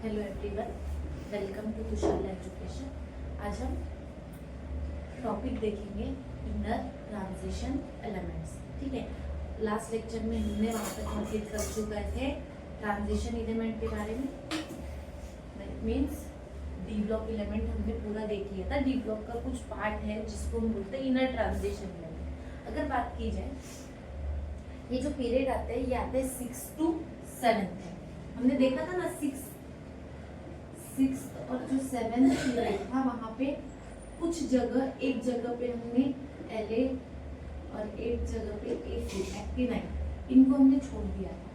Hello everyone, welcome to Tushar education. आज हम topic देखेंगे इनर ट्रांजिशन एलिमेंट्स। ठीक है, लास्ट लेक्चर में हमने वहाँ तक कंप्लीट कर चुके थे ट्रांजिशन एलिमेंट के बारे में। मीन्स डी ब्लॉक एलिमेंट हमने पूरा देख लिया था। डी ब्लॉक का कुछ पार्ट है जिसको हम बोलते हैं इनर ट्रांजिशन एलिमेंट। अगर बात की जाए, ये जो पीरियड आते हैं ये आते हैं 6 to 7th है। हमने देखा था ना 6 और जो 7th पीरियड था वहाँ पे कुछ जगह, एक जगह पे हमने LA और एक जगह पे AC एक्टिनाइन, इनको हमने छोड़ दिया था।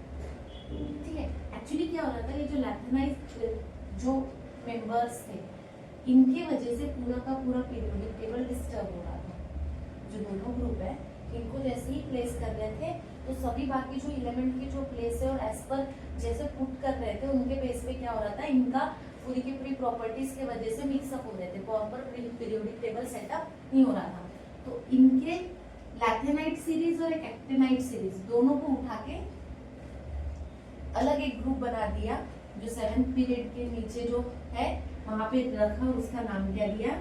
ठीक है, एक्चुअली क्या हो रहा था, ये जो लैथिनाइज जो मेंबर्स थे इनके वजह से पूरा का पूरा पीरियोडिक टेबल डिस्टर्ब हो रहा था। जो दोनों ग्रुप है इनको जैसे ही प्लेस कर रहे थे तो सभी बाकी जो एलिमेंट की जो प्लेस है और एज पर जैसे पुट कर रहे थे उनके बेस पे क्या हो रहा था, इनका पूरी की पूरी प्रॉपर्टीज के वजह से मिक्सअप हो रहे थे, प्रॉपर पीरियोडिक टेबल सेटअप नहीं हो रहा था। तो इनके लैथिनाइट सीरीज और एक एक्टिनाइट सीरीज दोनों को उठा के अलग एक ग्रुप बना दिया। जो 7th पीरियड के नीचे जो है वहां पे रखा, उसका नाम क्या दिया,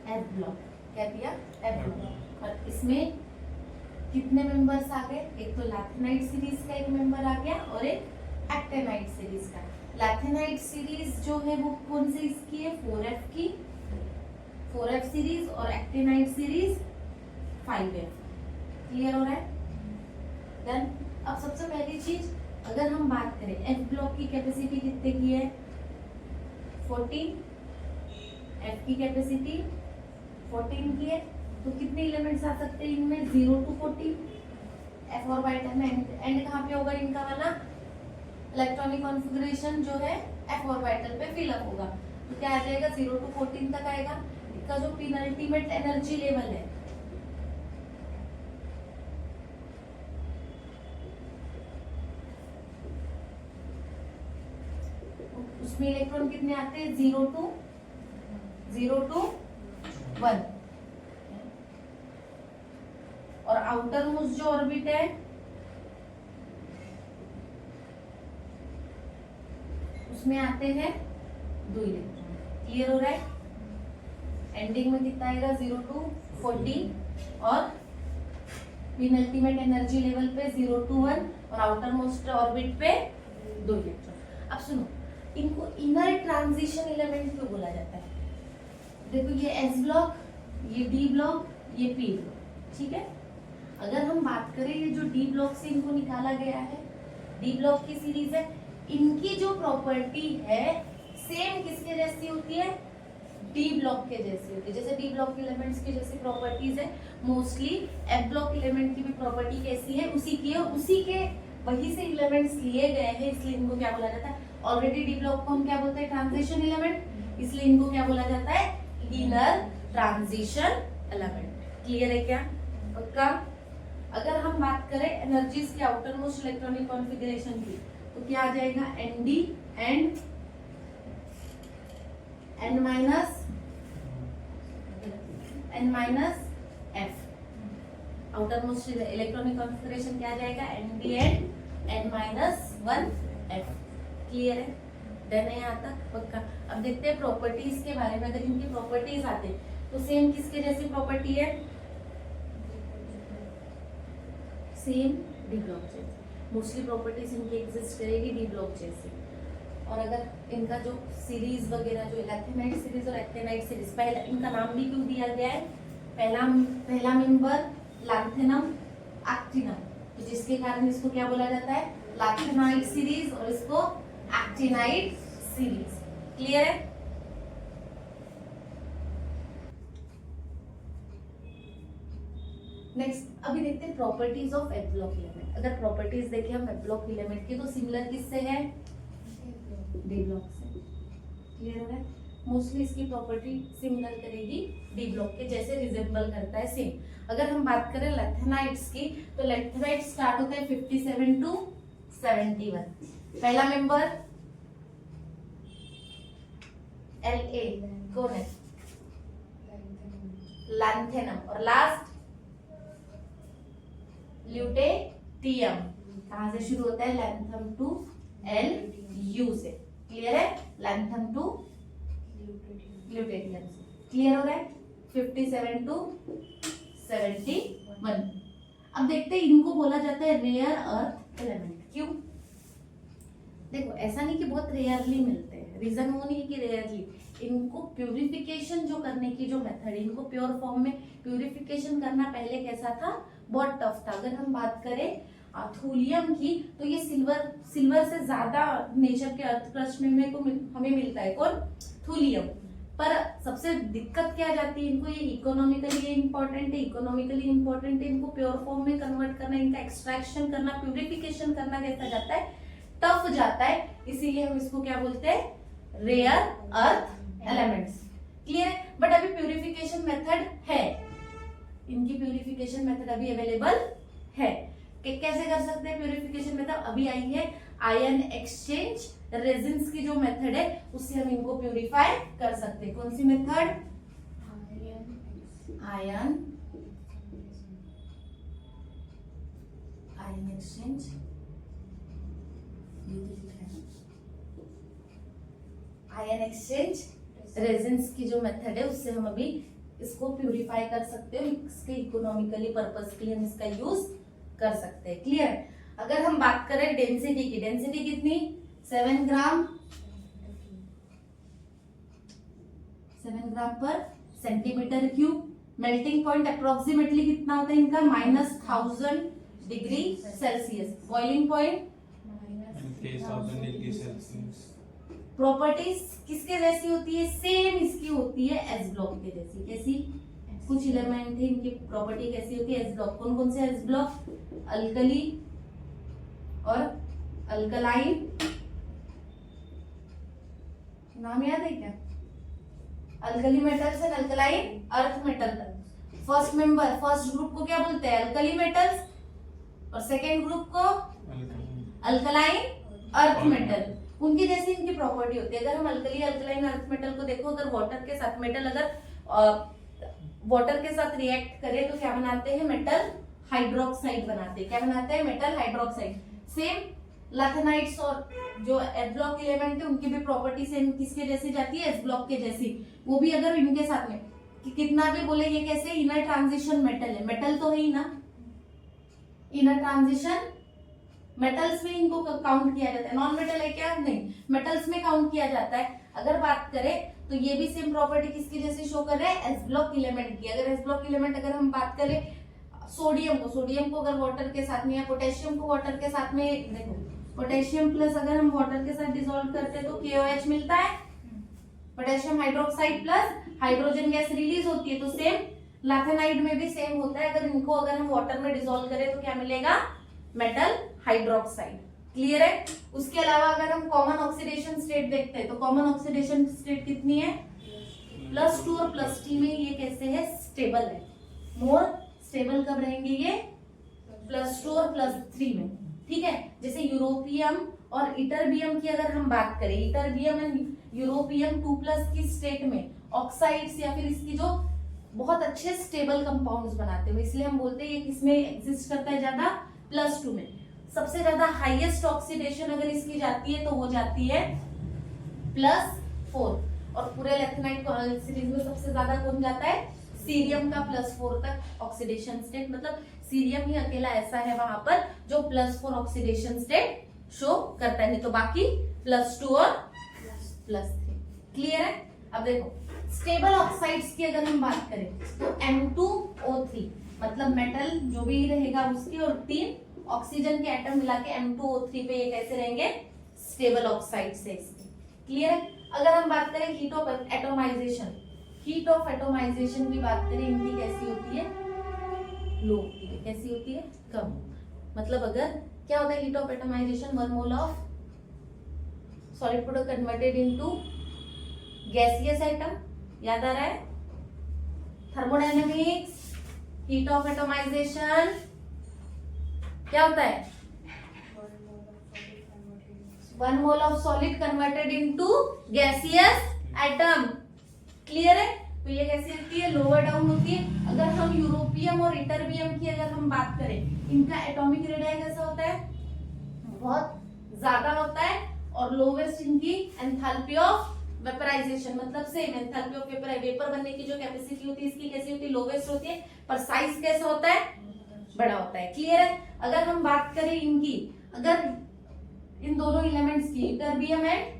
एफ ब्लॉक। क्या दिया, एफ ब्लॉक। और इसमें कितने मेंबर्स आ गए, एक तो लैथिनाइट सीरीज का एक मेंबर आ गया और एक एक्टिनाइट सीरीज का। लैथिनाइट सीरीज जो है वो कौन सी इसकी है, 4F की, 4F सीरीज, और एक्टिनाइट सीरीज 5F। क्लियर हो रहा है? देन अब सबसे पहली चीज अगर हम बात करें, एफ ब्लॉक की कैपेसिटी कितने की है, 14। एफ की कैपेसिटी 14 की है, तो कितने एलिमेंट्स आ सकते हैं इनमें, 0 to 14। एफ ऑर्बिटल में एंड कहाँ पे होगा इनका वाला, इलेक्ट्रॉनिक कॉन्फ़िगरेशन जो है एफ ऑर्बिटल पे फिल अप होगा। तो क्या आ जाएगा, 0 to 14 तक आएगा। इसका जो पेनल्टीमेट एनर्जी लेवल है उसमें इलेक्ट्रॉन कितने आते हैं, 0 to 1। और आउटर मोस्ट जो ऑर्बिट है उसमें आते हैं 2 इलेक्ट्रॉन। क्लियर हो रहा है? एंडिंग में कितना आएगा, 0 to 14 और पेनल्टीमेट एनर्जी लेवल पे 0 to 1 और आउटर मोस्ट ऑर्बिट पे 2 इलेक्ट्रॉन। अब सुनो, इनको इनर ट्रांजिशन एलिमेंट क्यों बोला जाता है? देखो, ये एस ब्लॉक, ये डी ब्लॉक, ये पी ब्लॉक। ठीक है, अगर हम बात करें ये जो डी ब्लॉक से इनको निकाला गया है, डी ब्लॉक की सीरीज है, इनकी जो प्रॉपर्टी है सेम किसके जैसी होती है, डी ब्लॉक के जैसी होती है। जैसे डी ब्लॉक एलिमेंट्स की जैसी प्रॉपर्टीज है, मोस्टली एफ ब्लॉक एलिमेंट की भी प्रॉपर्टी कैसी है, उसी की है, उसी के वही से एलिमेंट्स लिए गए हैं, इसलिए इनको क्या बोला जाता है, ऑलरेडी डी ब्लॉक को हम क्या बोलते हैं, ट्रांजिशन एलिमेंट, इसलिए इनको क्या बोला जाता है, इनर ट्रांजिशन एलिमेंट। क्लियर है क्या? पक्का? अगर हम बात करें एनर्जीज के आउटर मोस्ट इलेक्ट्रॉनिक कॉन्फ़िगरेशन की, तो क्या आ जाएगा, ND and N minus F। Outer most electronic configuration क्या आ जाएगा, ND and N minus 1 F। Clear है? देन है यहाँ तक पक्का। अब देखते हैं प्रॉपर्टीज के बारे में। अगर इनकी प्रॉपर्टीज आते तो सेम किसके जैसी प्रॉपर्टी है, सेम डी ब्लॉक जैसी। मोस्टली प्रॉपर्टीज इनकी एग्जिस्ट करेगी डी ब्लॉक जैसी। और अगर इनका जो सीरीज वगैरह जो लैथिनाइट सीरीज और एक्टिनाइट सीरीज, पहला इनका नाम भी क्यों दिया गया है, पहला मेंबर लैथिनम एक्टिनम, तो जिसके कारण इसको क्या बोला जाता है, लैथिनाइट सीरीज, और इसको एक्टिनाइट सीरीज। क्लियर है? नेक्स्ट अभी देखते हैं properties of F block element. अगर प्रॉपर्टीज देखें हम एफ ब्लॉक एलिमेंट की, तो सिमिलर किससे है, डी ब्लॉक से। क्लियर हो रहा है? मोस्टली इसकी प्रॉपर्टी सिमिलर करेगी डी ब्लॉक के जैसे, रिजेंबल करता है सेम। अगर हम बात करें लैथिनाइट्स की, तो लैथिनाइट स्टार्ट होता है 57 to 71। पहला मेंबर La कौन है, लैंथेनम, और लास्ट ल्यूटेटियम। कहां से शुरू होता है, लैंथम टू Lu यू से, क्लियर है, लैंथन टू ग्लूटेटियम से, क्लियर हो रहा है, 57 to 71। अब देखते हैं इनको बोला जाता है रेयर अर्थ एलिमेंट, क्यों? देखो ऐसा नहीं कि बहुत रेयरली मिलते हैं, रीजन वो नहीं है कि रेयरली, इनको प्यूरिफिकेशन जो करने की जो मेथड, इनको प्योर फॉर्म में प्यूरिफिकेशन करना पहले कैसा था, बहुत टफ था। अगर हम बात करें थूलियम की तो ये सिल्वर से ज्यादा नेचर के अर्थ क्रस्ट में हमें मिलता है, कौन? थूलियम। पर सबसे दिक्कत क्या जाती है, इनको ये इकोनॉमिकली इम्पोर्टेंट है, इनको प्योर फॉर्म में कन्वर्ट करना, इनका एक्सट्रैक्शन करना, प्यूरिफिकेशन करना कैसा जाता है, टफ जाता है, इसीलिए हम इसको क्या बोलते हैं, रेयर अर्थ एलिमेंट्स, क्लियर है। बट अभी प्यूरिफिकेशन मेथड है, इनकी प्यूरिफिकेशन मेथड अभी अवेलेबल है कि कैसे कर सकते हैं प्यूरिफिकेशन मेथड, अभी आई है आयन एक्सचेंज रेजिन्स की जो मेथड है उससे हम इनको प्यूरिफाई कर सकते हैं। कौन सी method? Ion exchange, ion exchange resins की जो मेथड है उससे हम अभी इसको प्यूरिफाई कर सकते हो, इसके इकोनॉमिकली पर्पस के लिए हम इसका यूज कर सकते हैं, क्लियर है। अगर हम बात करें डेंसिटी की, डेंसिटी कितनी? 7 ग्राम पर centimetre cube. Melting point approximately कितना होता है इनका? -1000 degree Celsius. Boiling point 3000 degree Celsius. Properties किसके जैसी होती है? सेम इसकी होती है एस ब्लॉक के जैसी। कैसी? कुछ एलिमेंट है इनकी प्रॉपर्टी कैसी होती है एस ब्लॉक। कौन कौन से एस ब्लॉक? अल्कली और अल्कलाइन। नाम याद है क्या? Alkali metals and alkaline earth metal. First group को क्या बोलते हैं? अल्कली मेटल्स, और सेकेंड ग्रुप को अल्कलाइन अर्थ मेटल। उनकी जैसी इनकी प्रॉपर्टी होती है। अगर हम अल्कलाइन अर्थ मेटल को देखो, अगर वाटर के साथ मेटल अगर वाटर के साथ रिएक्ट करे तो क्या बनाते हैं? मेटल हाइड्रोक्साइड बनाते हैं। क्या बनाते हैं? Metal hydroxide. सेम लैथेनाइट्स और जो एस ब्लॉक एलिमेंट है उनकी भी प्रॉपर्टी सेम किसके जैसी जाती है? एस ब्लॉक के जैसी। वो भी अगर इनके साथ में कि कितना भी बोले ये कैसे इनर ट्रांजिशन मेटल है, मेटल तो है ही ना, इनर ट्रांजिशन मेटल्स में इनको काउंट किया जाता है। नॉन मेटल है क्या? नहीं, मेटल्स में काउंट किया जाता है। अगर बात करें तो ये भी सेम प्रॉपर्टी किसकी जैसी शो कर रहा है? एस ब्लॉक एलिमेंट की। अगर एस ब्लॉक एलिमेंट अगर हम बात करें सोडियम को अगर वाटर के साथ में या पोटेशियम को वाटर के साथ में, देखो पोटेशियम प्लस अगर हम वाटर के साथ डिसॉल्व करते हैं तो KOH मिलता है, potassium hydroxide plus hydrogen gas release होती है। तो सेम लैथेनाइड में भी सेम होता है। अगर हम वाटर में डिसॉल्व करें तो क्या मिलेगा? मेटल हाइड्रोक्साइड, क्लियर है। उसके अलावा अगर हम कॉमन ऑक्सीडेशन स्टेट देखते हैं तो कॉमन ऑक्सीडेशन स्टेट कितनी है? +2 और +3 में ये कैसे है? स्टेबल है। मोर स्टेबल कब रहेंगे ये? +2 और +3 में, ठीक है। जैसे यूरोपियम और इटरबियम की अगर हम बात करें, इटरबियम एंड यूरोपियम 2+ की स्टेट में ऑक्साइड्स या फिर इसकी जो बहुत अच्छे स्टेबल कंपाउंड्स बनाते हैं, इसलिए हम बोलते हैं ये किसमें एग्जिस्ट करता है ज्यादा? +2 में। सबसे ज्यादा हाईएस्ट ऑक्सीडेशन अगर इसकी जाती है तो वो जाती है +4। और पूरे लैथेनाइट सीरीज में सबसे ज्यादा कौन जाता है? सीरियम का +4 तक ऑक्सीडेशन स्टेट, मतलब सीरियम ही अकेला ऐसा है वहां पर जो +4 ऑक्सीडेशन स्टेट शो करता है, तो बाकी +2 और +3, क्लियर है। अब देखो स्टेबल ऑक्साइड्स की अगर हम बात करें तो M2O3 मतलब मेटल जो भी रहेगा उसकी और 3 ऑक्सीजन के एटम मिला के M2O3 पे ये कैसे रहेंगे? स्टेबल ऑक्साइड से इसके, क्लियर है। अगर हम बात करें हीट ऑफ एटोमाइजेशन की बात करें, इनकी कैसी होती है? लो होती है। कैसी होती है? कम। मतलब अगर क्या होता है heat of atomization? 1 mole of solid product converted into gaseous atom. याद आ रहा है? थर्मोडायनेमिक्स, हीट ऑफ एटोमाइजेशन क्या होता है? 1 mole of solid converted into gaseous atom, clear है। तो ये कैसी होती है? लोअर डाउन होती है। अगर हम यूरोपियम और इटरबियम की अगर हम बात करें, इनका एटॉमिक रेडियस कैसा होता है? बहुत ज्यादा होता है और लोवेस्ट इनकी एंथैल्पी ऑफ वेपराइजेशन, मतलब सेम एंथैल्पी ऑफ वेपर बनने की जो कैपेसिटी होती है इसकी कैसी होती है, लोवेस्ट होती है, पर साइज कैसा होता है, बड़ा होता है। क्लियर है। अगर हम बात करें इनकी, अगर इन दोनों एलिमेंट्स की, ytterbium and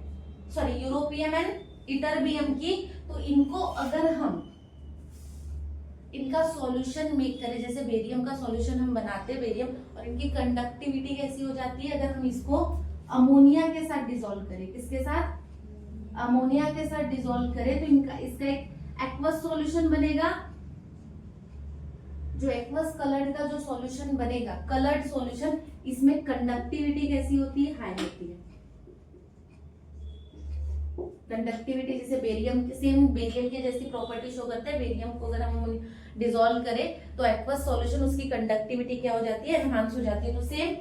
europium and ytterbium की, तो इनको अगर हम इनका सॉल्यूशन मेक करें, जैसे बेरियम का सॉल्यूशन हम बनाते हैं बेरियम, और इनकी कंडक्टिविटी कैसी हो जाती है, अगर हम इसको अमोनिया के साथ डिसॉल्व करें, किसके साथ, अमोनिया के साथ डिसॉल्व करें, तो इनका इसका एक एक्वस सॉल्यूशन बनेगा। जो एक्वस कलर्ड का जो सॉल्यूशन बनेगा, कलर्ड सॉल्यूशन, इसमें कंडक्टिविटी कैसी होती है, हाई होती है। कंडक्टिविटी जैसे बेरियम के, सेम बेरियम के जैसी प्रॉपर्टी शो करता है। बेरियम को अगर हम डिसॉल्व करें तो एक्वस सॉल्यूशन, उसकी कंडक्टिविटी क्या हो जाती है, एनहांस हो जाती है। तो सेम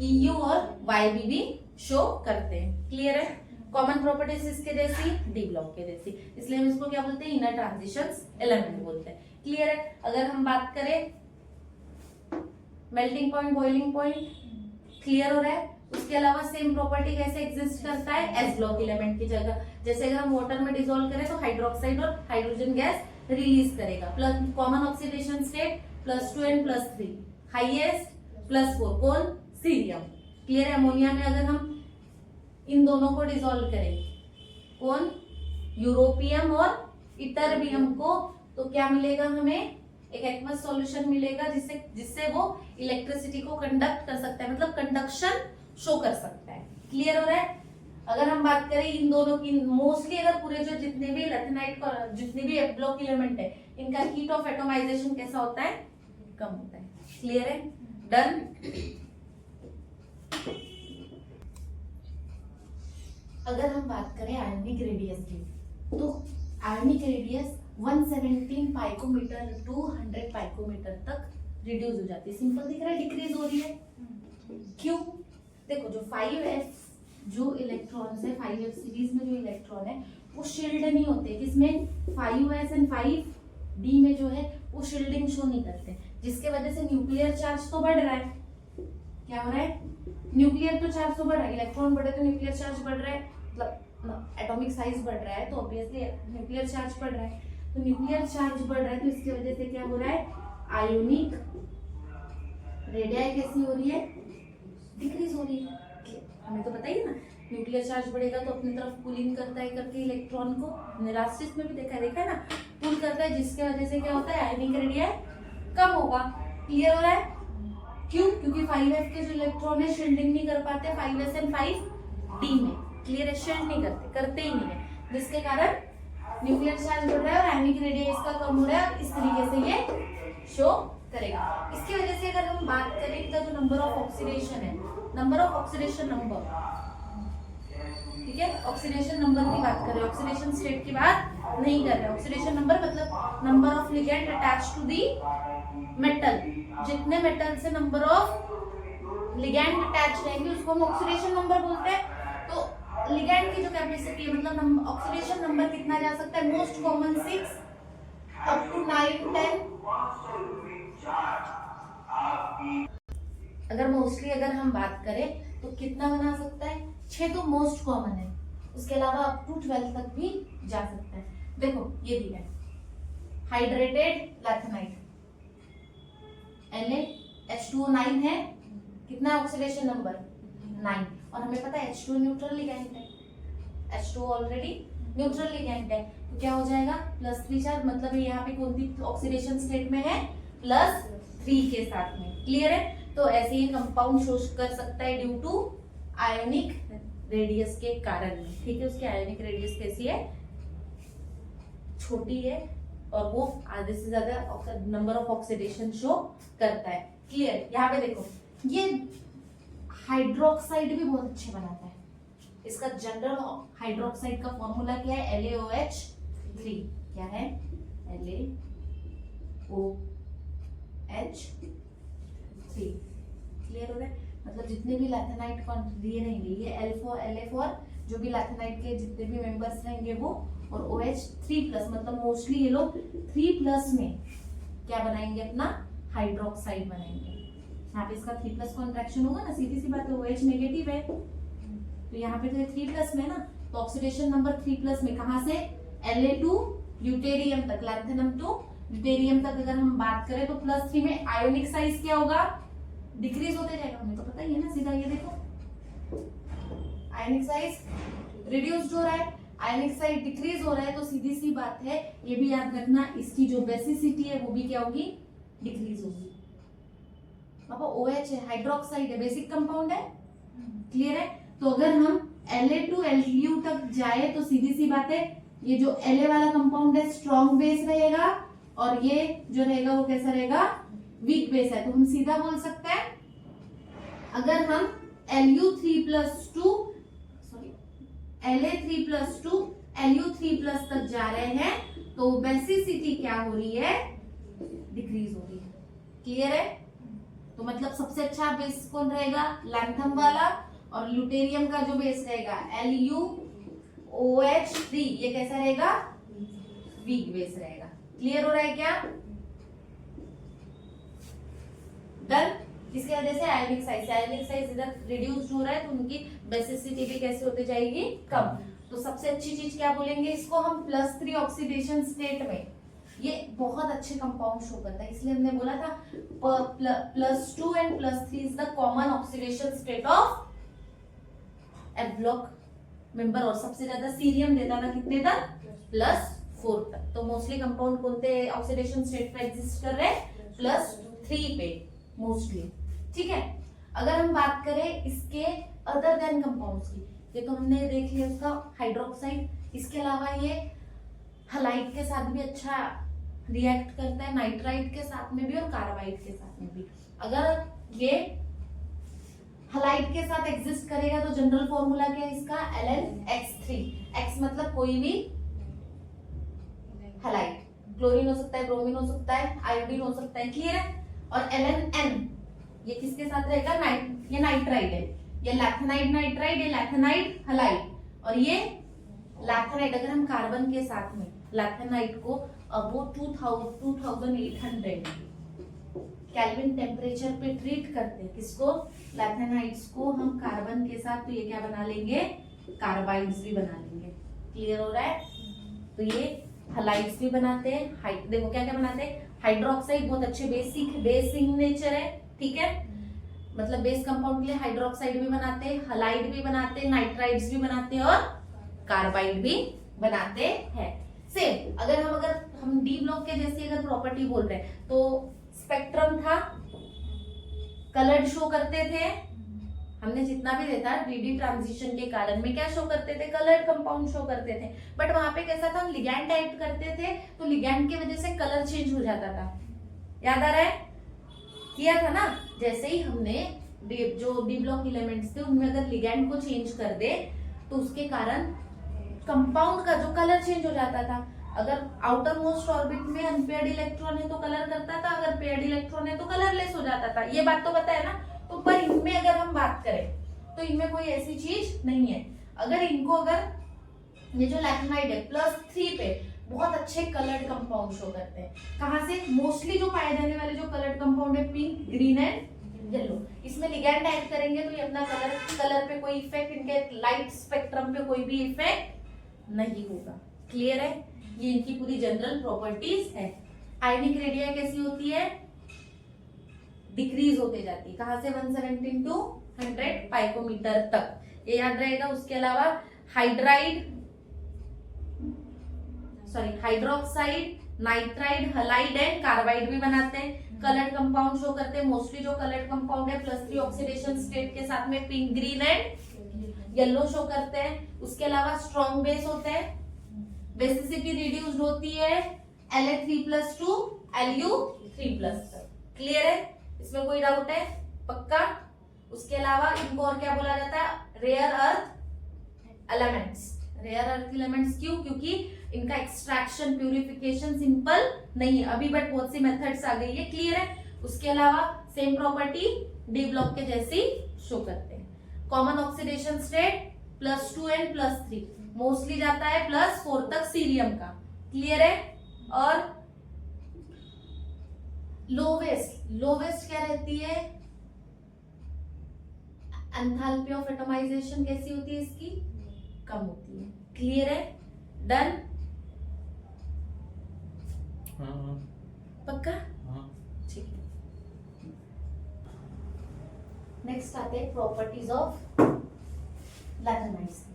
EU और YB भी शो करते हैं। क्लियर है। कॉमन प्रॉपर्टीज इसके जैसी, डी ब्लॉक के जैसी, इसलिए हम इसको क्या बोलते हैं, इनर ट्रांजिशंस एलिमेंट बोलते हैं। क्लियर है। अगर हम बात करें melting point, boiling point, clear हो रहा है। उसके अलावा सेम प्रॉपर्टी कैसे एग्जिस्ट करता है, एस ब्लॉक एलिमेंट की जगह, जैसे अगर हम वाटर में डिसॉल्व करें तो हाइड्रोक्साइड और हाइड्रोजन गैस रिलीज करेगा। Plus common oxidation state +2 and +3, highest +4, कौन, सीरियम। क्लियर है। अमोनिया में अगर हम इन दोनों को डिसॉल्व करें, कौन, यूरोपियम और इटरबियम को, तो क्या मिलेगा हमें, एक एक्वस सॉल्यूशन मिलेगा, जिससे वो इलेक्ट्रिसिटी को कंडक्ट कर सकता है, मतलब कंडक्शन शो कर सकता है। क्लियर हो रहा है। अगर हम बात करें इन दोनों की, मोस्टली अगर पूरे जो जितने भी लैथिनाइट, जितने भी ब्लॉक एलिमेंट है, इनका हीट ऑफ एटोमाइजेशन कैसा होता है, कम होता है। क्लियर है। डन। अगर हम बात करें आयनिक रेडियस की, तो आयनिक रेडियस 117 पाइकोमीटर टू 100 पाइकोमीटर तक रिड्यूस हो जाती है। सिंपल दिख रहा है, डिक्रीज हो रही है। क्यों, देखो जो 5s जो इलेक्ट्रॉन्स है, 5f सीरीज में जो इलेक्ट्रॉन है वो शील्ड नहीं होते, किसमें, 5s एंड 5d में जो है वो शील्डिंग शो नहीं करते, जिसके वजह से न्यूक्लियर चार्ज तो बढ़ रहा है। क्या हो रहा है, न्यूक्लियर तो चार्ज तो बढ़ रहा है, इलेक्ट्रॉन बढ़े तो न्यूक्लियर चार्ज बढ़ रहा है, मतलब एटॉमिक साइज बढ़ रहा है, तो ऑब्वियसली न्यूक्लियर चार्ज बढ़ रहा है। तो न्यूक्लियर चार्ज बढ़ रहा है, तो इसकी वजह से क्या हो रहा है, आयोनिक रेडियाई कैसी हो रही है, डिक्रीज हो रही है। हमें तो बताइए ना, न्यूक्लियर चार्ज बढ़ेगा तो अपनी तरफ पुलिंग करता है करके इलेक्ट्रॉन को, हमने लास्ट स्टेज में भी देखा है ना, पुल करता है, जिसके वजह से क्या होता है, आयोनिक रेडियाई कम होगा। क्लियर हो रहा है। क्यों, क्योंकि 5f के जो इलेक्ट्रॉन है शील्डिंग नहीं कर पाते 5s एंड 5d में। क्लियर है, शील्ड नहीं करते ही नहीं है, जिसके कारण न्यूक्लियर चार्ज बढ़ रहा है और आयोनिक रेडियाई इसका कम हो रहा है, और इस तरीके से ये शो करेगा। इसकी वजह से अगर हम बात करें इसका जो नंबर ऑफ ऑक्सीडेशन है, नंबर ऑफ ऑक्सीडेशन नंबर, ठीक है, ऑक्सीडेशन नंबर की बात करें, ऑक्सीडेशन स्टेट की बात नहीं कर रहे। ऑक्सीडेशन नंबर मतलब number of ligand attached to the metal, जितने मेटल से नंबर ऑफ लिगैंड अटैच रहेंगे उसको हम ऑक्सीडेशन नंबर बोलते हैं। तो लिगैंड की जो कैपेसिटी है, मतलब ऑक्सीडेशन नंबर कितना जा सकता है, मोस्ट कॉमन 6 अप टू 9 10। अगर मोस्टली अगर हम बात करें तो कितना बना सकता है, 6 तो मोस्ट कॉमन है, उसके अलावा अप टू 12 तक भी जा सकता है। देखो ये दिया है, हाइड्रेटेड लैथेनाइट Na-H2O9 है, कितना ऑक्सीडेशन नंबर 9, और हमें पता है H2 न्यूट्रल लिगैंड है, H2 ऑलरेडी न्यूट्रल लिगैंड है, तो क्या हो जाएगा +3 चार्ज, मतलब यहाँ पे कौन सी ऑक्सीडेशन स्टेट में है, +3 के साथ में। क्लियर है। तो ऐसे ही कंपाउंड शो कर सकता है ड्यू टू आयोनिक रेडियस के कारण में। ठीक है, उसकी आयोनिक रेडियस कैसी है, छोटी है, और वो आधे से ज्यादा नंबर ऑफ ऑक्सीडेशन शो करता है। क्लियर। यहाँ पे देखो, ये हाइड्रोक्साइड भी बहुत अच्छे बनाता है। इसका जनरल हाइड्रोक्साइड का फॉर्मूला क्या है, LaOH3। क्या है, LaOH3। क्लियर हो रहा है। मतलब जितने भी लैथेनाइट दिए रहेंगे, ये La4 जो भी लैथेनाइट के जितने भी मेंबर्स रहेंगे वो, और OH3+, मतलब मोस्टली ये लोग 3+ में क्या बनाएंगे, अपना हाइड्रोक्साइड बनाएंगे। यहाँ पे इसका 3+ कॉन्ट्रैक्शन होगा ना, सीधी सी बात है, OH नेगेटिव है, तो यहाँ पे तो ये 3+ में है ना, तो ऑक्सीडेशन नंबर 3+ में कहाँ से La टू ल्यूटेरियम तक, लैंथेनम टू ल्यूटेरियम तक अगर हम बात करें तो +3 में आयोनिक साइज क्या होगा, डिक्रीज होते जाएगा, हमें तो पता ही है ना सीधा, ये देखो आयोनिक साइज रिड्यूस्ड हो रहा है, आयोनिक साइज डिक्रीज हो रहा है, तो सीधी सी बात है, ये भी याद रखना, इसकी जो बेसिसिटी है वो भी क्या होगी, डिक्रीज होगी। पापा OH है, हाइड्रोक्साइड है, बेसिक कंपाउंड है, क्लियर है। तो अगर हम La टू Lu तक जाए तो सीधी सी बात है, ये जो La वाला कंपाउंड है स्ट्रॉन्ग बेस रहेगा, और ये जो रहेगा वो कैसा रहेगा, वीक बेस है। तो हम सीधा बोल सकते हैं, अगर हम Lu3+2 सॉरी La3+2 Lu3+ तक जा रहे हैं तो बेसिसिटी क्या हो रही है, डिक्रीज हो रही है, क्लियर है। तो मतलब सबसे अच्छा बेस कौन रहेगा, लैंथम वाला, और ल्यूटेरियम का जो बेस रहेगा LuOH3, ये कैसा रहेगा, वीक बेस रहेगा। क्लियर हो रहा है क्या, डन। इसकी वजह से आयोनिक साइज इधर रिड्यूस्ड हो रहा है, तो उनकी बेसिसिटी भी कैसे होती जाएगी, कम। तो सबसे अच्छी चीज क्या बोलेंगे इसको हम, +3 ऑक्सीडेशन स्टेट में ये बहुत अच्छे कंपाउंड शो करता है, इसलिए हमने बोला था +2 and +3 is the common oxidation state of F block member, और सबसे ज्यादा सीरियम देता था कितने तक, +4 तक। तो मोस्टली कंपाउंड कौन से ऑक्सीडेशन स्टेट पे एग्जिस्ट कर रहे हैं, +3 पे मोस्टली, ठीक है। अगर हम बात करें इसके अदर देन कंपाउंड्स की, ये तो हमने देख लिया उसका हाइड्रोक्साइड, इसके अलावा ये हलाइड के साथ भी अच्छा रिएक्ट करता है, नाइट्राइड के साथ में भी और कार्बाइड के साथ में भी। अगर ये हलाइड के साथ एग्जिस्ट करेगा तो जनरल फॉर्मूला क्या है इसका, LnX3, X मतलब कोई भी हलाइड, क्लोरीन हो सकता है, ब्रोमीन हो सकता है, आयोडीन हो सकता है, क्लियर है। और Ln ये किसके साथ रहेगा, ये नाइट्राइड है, ये लैथेनाइड नाइट्राइड, ये लैथेनाइड हलाइड, और ये लैथेनाइड अगर हम कार्बन के साथ में लैथेनाइड को अबो 2800 केल्विन टेम्परेचर पे ट्रीट करते हैं, किसको, लैथेनाइड्स को हम कार्बन के साथ, तो ये क्या बना लेंगे, कार्बाइड्स भी बना लेंगे, क्लियर हो रहा है। तो ये हलाइड्स भी बनाते हैं, देखो क्या क्या बनाते हैं, हाइड्रोक्साइड बहुत अच्छे बेसिक नेचर है, ठीक है, मतलब बेस कंपाउंड के लिए हाइड्रोक्साइड भी बनाते हैं, हलाइड भी बनाते हैं, नाइट्राइड्स भी बनाते हैं, और कार्बाइड भी बनाते हैं। सेम अगर हम डी ब्लॉक के जैसी अगर प्रॉपर्टी बोल रहे हैं, तो स्पेक्ट्रम था, कलर्ड शो करते थे, हमने जितना भी देखा डी ट्रांजिशन के कारण में क्या शो करते थे, कलर्ड कंपाउंड शो करते थे। बट वहां पे कैसा था, हम लिगैंड ऐड करते थे तो लिगैंड की वजह से कलर चेंज हो जाता था, याद आ रहा है, किया था ना। जैसे ही हमने जो डी ब्लॉक एलिमेंट्स थे उनमें अगर लिगैंड को चेंज कर दे तो उसके कारण कंपाउंड का जो कलर चेंज हो जाता था। अगर आउटर मोस्ट ऑर्बिट में अनपेयर्ड इलेक्ट्रॉन है तो कलर करता था, अगर पेयर्ड इलेक्ट्रॉन है तो कलरलेस हो जाता था, ये बात तो पता है ना। तो पर इनमें अगर हम बात करें तो इनमें कोई ऐसी चीज नहीं है। अगर ये जो लैथेनाइड है +3 पे बहुत अच्छे कलर्ड कंपाउंड शो करते हैं, कहां से, मोस्टली जो पाए जाने वाले जो कलर्ड कंपाउंड है पिंक, ग्रीन एंड येलो, इसमें लिगैंड ऐड करेंगे तो ये अपना कलर पे कोई इफेक्ट, इनके लाइट स्पेक्ट्रम पे कोई भी इफेक्ट नहीं होगा, क्लियर है। ये इनकी पूरी जनरल प्रॉपर्टीज है। आयनिक रेडिया कैसी होती है, डिक्रीज होते जाती है, कहां से 117 to 100 पाइकोमीटर तक, ये याद रहेगा। उसके अलावा hydroxide, nitride, halide and carbide भी बनाते हैं, कलर्ड कंपाउंड शो करते हैं। मोस्टली जो कलर्ड कंपाउंड है +3 ऑक्सीडेशन स्टेट के साथ में pink, green and yellow show करते हैं। उसके अलावा स्ट्रॉन्ग बेस होते हैं, बेसिसिटी रिड्यूस्ड होती है La3+2 Lu3+, क्लियर है, इसमें कोई डाउट है, पक्का। उसके अलावा इनको और क्या बोला जाता है, rare earth elements. Rare earth elements क्यों, क्योंकि इनका एक्सट्रैक्शन, प्यूरिफिकेशन सिंपल नहीं है अभी, बट बहुत सी मेथड्स आ गई है, क्लियर है। उसके अलावा सेम प्रॉपर्टी डी ब्लॉक के जैसी शो करते हैं। Common oxidation state +2 and +3, mostly जाता है +4 तक सीरियम का, क्लियर है। और लोवेस्ट क्या रहती है, एंथैल्पी ऑफ एटमाइजेशन कैसी होती है इसकी, कम होती है। क्लियर है, डन, हाँ पक्का, हाँ। ठीक है। नेक्स्ट आते हैं प्रॉपर्टीज ऑफ लैथेनाइट्स।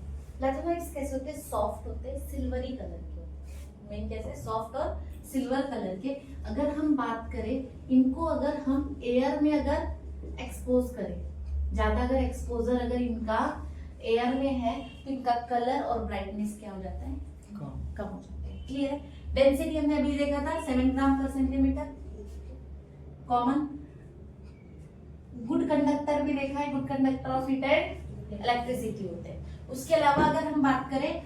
लैथेनाइट्स कैसे होते हैं, सॉफ्ट होते हैं, सिल्वरी कलर के होते हैं। मेन कैसे, सॉफ्ट और सिल्वर कलर के। अगर हम बात करें इनको, अगर हम एयर में अगर एक्सपोज करें, ज्यादा अगर एक्सपोजर अगर इनका एयर में है तो इनका कलर और ब्राइटनेस क्या हो जाता है, कम हो जाता है। क्लियर है। डेंसिटी हमने अभी देखा था 7 ग्राम पर सेंटीमीटर। कॉमन गुड कंडक्टर भी देखा है, good conductor of heat and electricity होते हैं। उसके अलावा अगर हम बात करें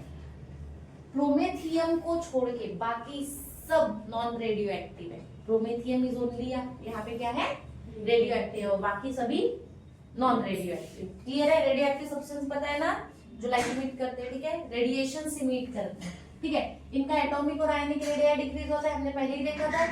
प्रोमेथियम को छोड़ के बाकी सब नॉन रेडियो एक्टिव है। प्रोमेथियम इज ओनली, यहाँ पे क्या है, रेडियो एक्टिव, और बाकी सभी नॉन रेडियो एक्टिव। क्लियर है। रेडियो एक्टिव सब्सटेंस पता है ना, जो लाइट इमिट करते हैं, ठीक है, रेडिएशन से इमिट करते हैं, ठीक है। इनका एटॉमिक और आयनिक रेडिया डिक्रीज होता है, हमने पहले ही देखा था।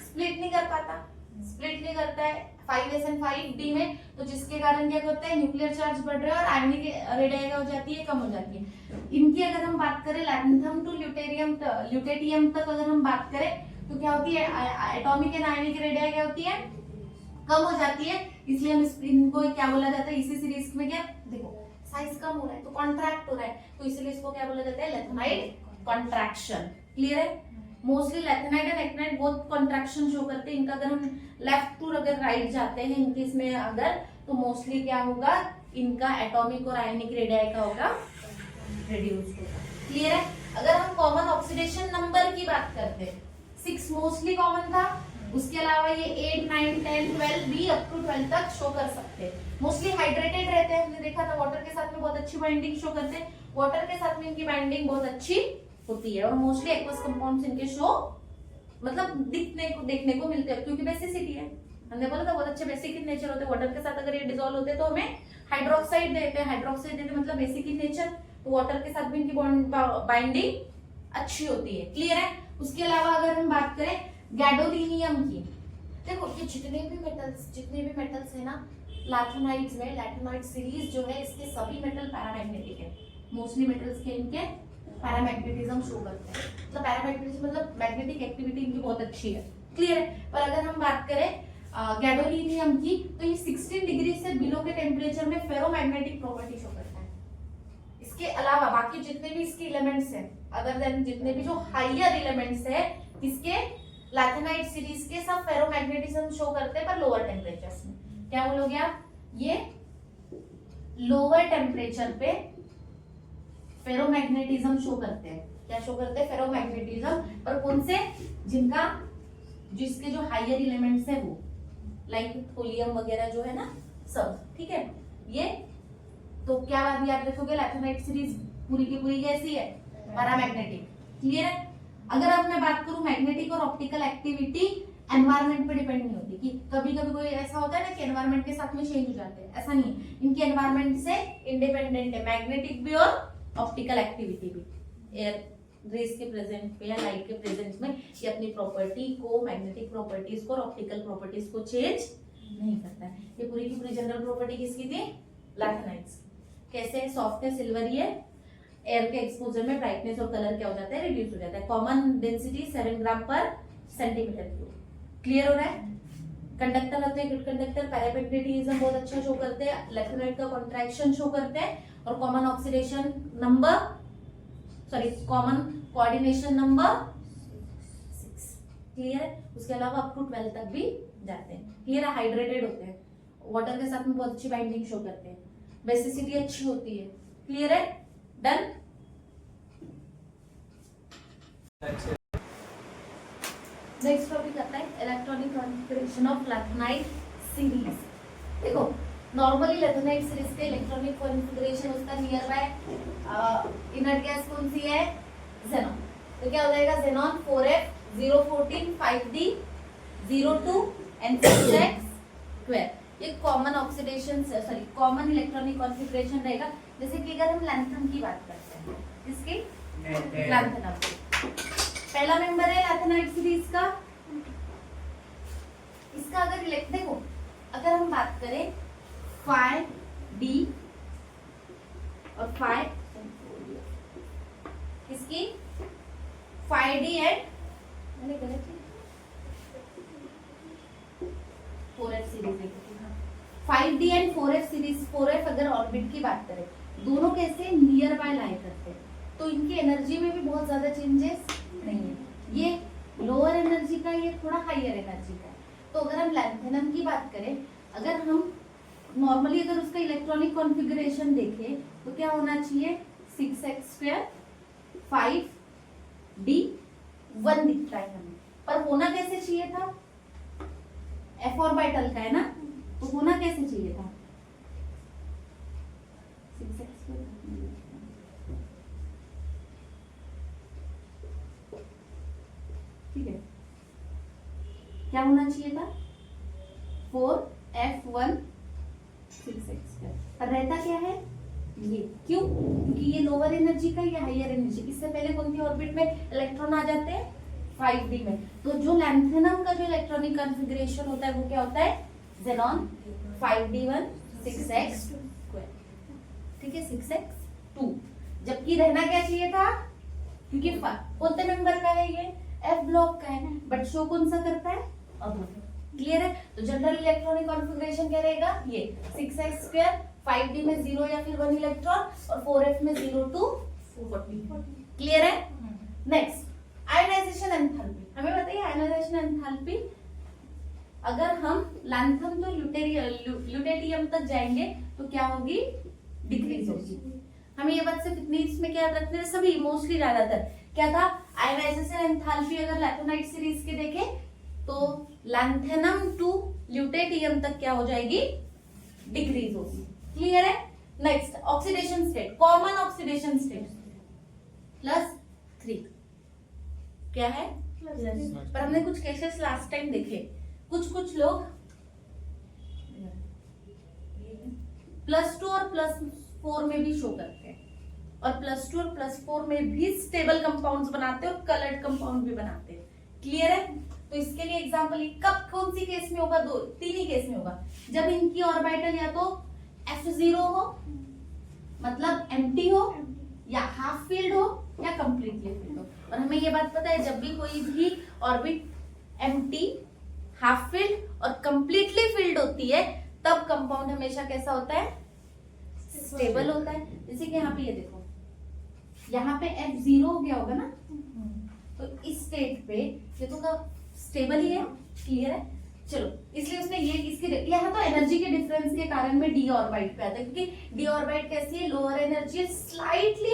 स्प्लिट नहीं कर पाता, स्प्लिट नहीं करता है 5s and 5d में, तो जिसके कारण क्या होता है, न्यूक्लियर चार्ज बढ़ रहा है और आयनिक रेडिया क्या हो जाती है, कम हो जाती है। इनकी अगर हम बात करें लैटिनम टू ल्यूटेटियम तक अगर हम बात करें तो क्या होती है, एटॉमिक एंड आयनिक रेडिया क्या होती है, कम हो जाती है। इसलिए हम इनको क्या बोला जाता है, इसी सीरीज में क्या, देखो साइज कम हो रहा है तो कॉन्ट्रैक्ट हो रहा है, तो इसलिए इसको क्या बोला जाता है, लैथेनाइट कॉन्ट्रैक्शन। क्लियर है। मोस्टली लैथेनाइट एंड एक्टिनाइट बहुत कॉन्ट्रैक्शन शो करते हैं। इनका अगर हम लेफ्ट टू अगर राइट जाते हैं इनके इसमें अगर, तो मोस्टली क्या होगा, इनका एटॉमिक और आयनिक रेडिया का होगा रिड्यूस होगा। क्लियर है। अगर हम कॉमन ऑक्सीडेशन नंबर की बात करते हैं, 6 मोस्टली कॉमन था, उसके अलावा ये 8, 9, 10, 12 भी अप टू 12 तक शो कर सकते हैं। मोस्टली हाइड्रेटेड रहते हैं, हमने देखा था वाटर के साथ में बहुत अच्छी बाइंडिंग शो करते हैं, वाटर के साथ में इनकी बाइंडिंग बहुत अच्छी होती है, और मोस्टली एक्वस कंपाउंड्स इनके शो मतलब देखने को मिलते हैं, क्योंकि बेसिसिटी है। हमने बोला था बहुत अच्छे बेसिक इन नेचर होते हैं। वाटर के साथ अगर ये डिसॉल्व होते हैं तो हमें हाइड्रोक्साइड देते हैं, हाइड्रोक्साइड देते मतलब बेसिक इन नेचर, तो वाटर के साथ भी इनकी बाइंडिंग अच्छी होती है। क्लियर है। उसके अलावा अगर हम बात करें गैडोलिनियम की, देखो ये जितने भी मेटल्स है ना लैथेनाइट्स में, लैथेनाइट सीरीज जो है इसके सभी मेटल पैरामैग्नेटिक है। मोस्टली मेटल्स के इनके पैरामैग्नेटिज्म शो करते हैं, मतलब पैरामैग्नेटिज्म मतलब मैग्नेटिक एक्टिविटी इनकी बहुत अच्छी है। क्लियर है। पर अगर हम बात करें गैडोलिनियम की, तो ये 16 डिग्री से बिलो के टेम्परेचर में फेरोमैग्नेटिक प्रॉपर्टी शो करता है। इसके अलावा बाकी जितने भी इसके एलिमेंट्स हैं, अदर देन जितने भी जो हायर एलिमेंट्स है इसके लैथेनाइट सीरीज के, सब फेरोमैग्नेटिज्म शो करते हैं पर लोअर टेम्परेचर्स में। क्या बोलोगे आप, ये लोअर टेम्परेचर पे फेरोमैग्नेटिज्म शो करते हैं। क्या शो करते हैं, फेरोमैग्नेटिज्म, पर कौन से, जिसके जो हायर एलिमेंट्स है वो, लाइक थोलियम वगैरह जो है ना सब, ठीक है। ये तो क्या बात याद रखोगे, लैथेनाइट सीरीज पूरी की पूरी कैसी है, पैरामैग्नेटिक। क्लियर है। अगर अब मैं बात करूं मैग्नेटिक और ऑप्टिकल एक्टिविटी एनवायरनमेंट पे डिपेंड नहीं होती, कि कभी कभी कोई ऐसा होता है ना कि एनवायरनमेंट के साथ में चेंज हो जाते हैं, ऐसा नहीं। इनके एनवायरनमेंट से इंडिपेंडेंट है, मैग्नेटिक भी और ऑप्टिकल एक्टिविटी भी। एयर रेस के प्रेजेंट पे या लाइट के प्रेजेंस में ये अपनी प्रॉपर्टी को, मैग्नेटिक प्रॉपर्टीज को और ऑप्टिकल प्रॉपर्टीज को चेंज नहीं करता है। ये पूरी की पूरी जनरल प्रॉपर्टी किसकी थी, लैथेनाइट्स। कैसे, सॉफ्ट है, सिल्वरी है, एयर के एक्सपोजर में ब्राइटनेस और कलर क्या हो जाता है, रिड्यूस हो जाता है। कॉमन डेंसिटी 7 ग्राम पर सेंटीमीटर क्यूब। क्लियर हो रहा है। कंडक्टर होते हैं, गुड कंडक्टर, पैरामैग्नेटिज्म बहुत अच्छा शो करते हैं, लैथेनाइट का कॉन्ट्रैक्शन शो करते हैं, और common oxidation number, sorry common coordination number 6। Clear है। उसके अलावा अप टू 12 तक भी जाते हैं। क्लियर है। हाइड्रेटेड होते हैं, वाटर के साथ में बहुत अच्छी बाइंडिंग शो करते हैं, बेसिसिटी अच्छी होती है। क्लियर है, डन। नेक्स्ट टॉपिक आता है इलेक्ट्रॉनिक कॉन्फ़िगरेशन ऑफ लैथेनाइट सीरीज। देखो नॉर्मली लैथेनाइट सीरीज के इलेक्ट्रॉनिक कॉन्फ़िगरेशन उसका नियर बाय इनर्ट गैस कौन सी है, ज़ेनॉन। तो क्या हो जाएगा, xenon 4f 014 5d 02 and 6x²। ये common oxidation, sorry common electronic configuration रहेगा। जैसे कि अगर हम लैंथनम की बात करते हैं, इसकी लैंथनम पहला मेंबर है लैथेनाइट सीरीज का। इसका अगर देखो अगर हम बात करें 5 डी और 5 किसकी 5D एंड 4F सीरीज है 5D and 4F series 4F अगर ऑर्बिट की बात करें दोनों कैसे नियर बाय लाई करते हैं तो इनकी एनर्जी में भी बहुत ज्यादा चेंजेस नहीं है। ये लोअर एनर्जी का ये थोड़ा हायर एनर्जी का है। तो अगर हम लैंथेनम की बात करें अगर हम नॉर्मली अगर उसका इलेक्ट्रॉनिक कॉन्फ़िगरेशन देखें तो क्या होना चाहिए 6x² 5D 1 दिख रहा है हमें पर होना कैसे चाहिए था f ऑर्बिटल का है ना तो होना कैसे चाहिए था 6x² ठीक है क्या होना चाहिए था 4F1 6x² पर रहता क्या है ये क्यों क्योंकि ये लोअर एनर्जी का या हायर एनर्जी इससे पहले कौन सी ऑर्बिट में इलेक्ट्रॉन आ जाते हैं 5D में तो जो लैंथेनम का जो इलेक्ट्रॉनिक कॉन्फ़िगरेशन होता है वो क्या होता है ज़ेनॉन 5D1 6x² ठीक है 6x2 जबकि रहना क्या चाहिए था क्योंकि कौन से नंबर का है ये F ब्लॉक का है बट शो कौन सा करता है अब क्लियर है तो जनरल इलेक्ट्रॉनिक कॉन्फ़िगरेशन क्या रहेगा ये 6x² 5D में 0 या फिर 1 इलेक्ट्रॉन और 4F में 0 to 40 क्लियर है नेक्स्ट आयोनाइजेशन एंथैल्पी हमें बताइए आयोनाइजेशन एंथैल्पी अगर हम लैंथम तो ल्यूटेरियम तक जाएंगे तो क्या होगी डिक्रीज होगी हमें ये बात सिर्फ इतनी इसमें क्या याद रखना है सभी मोस्टली ज्यादातर क्या था आयोनाइजेशन एंथैल्पी अगर लैथोनाइट सीरीज के देखें तो लैंथेनम टू ल्यूटेरियम तक क्या हो जाएगी डिक्रीज होगी क्लियर है next oxidation state common oxidation state +3 क्या है पर हमने कुछ केसेस लास्ट टाइम देखे कुछ लोग +2 और +4 में भी शो करते हैं और +2 और +4 में भी स्टेबल कंपाउंड्स बनाते हैं और कलर्ड कंपाउंड भी बनाते हैं क्लियर है तो इसके लिए एग्जांपल कब कौन सी केस में होगा दो तीन ही केस में होगा जब इनकी ऑर्बिटल या तो F0 हो मतलब एम्प्टी हो या हाफ फील्ड हो या कंप्लीटली फील्ड हो और हमें ये बात पता है जब भी कोई भी ऑर्बिट एम्प्टी हाफ फील्ड और कंप्लीटली फील्ड होती है तब कंपाउंड हमेशा कैसा होता है स्टेबल होता है जैसे कि यहाँ पे ये देखो यहाँ पे F0 हो गया होगा ना तो इस स्टेट पे ये तो स्टेबल ही है क्लियर है चलो इसलिए उसने ये इसके यहाँ तो एनर्जी के डिफरेंस के कारण में डी ऑर्बिट पे आता है क्योंकि डी ऑर्बिट कैसी है lower energy slightly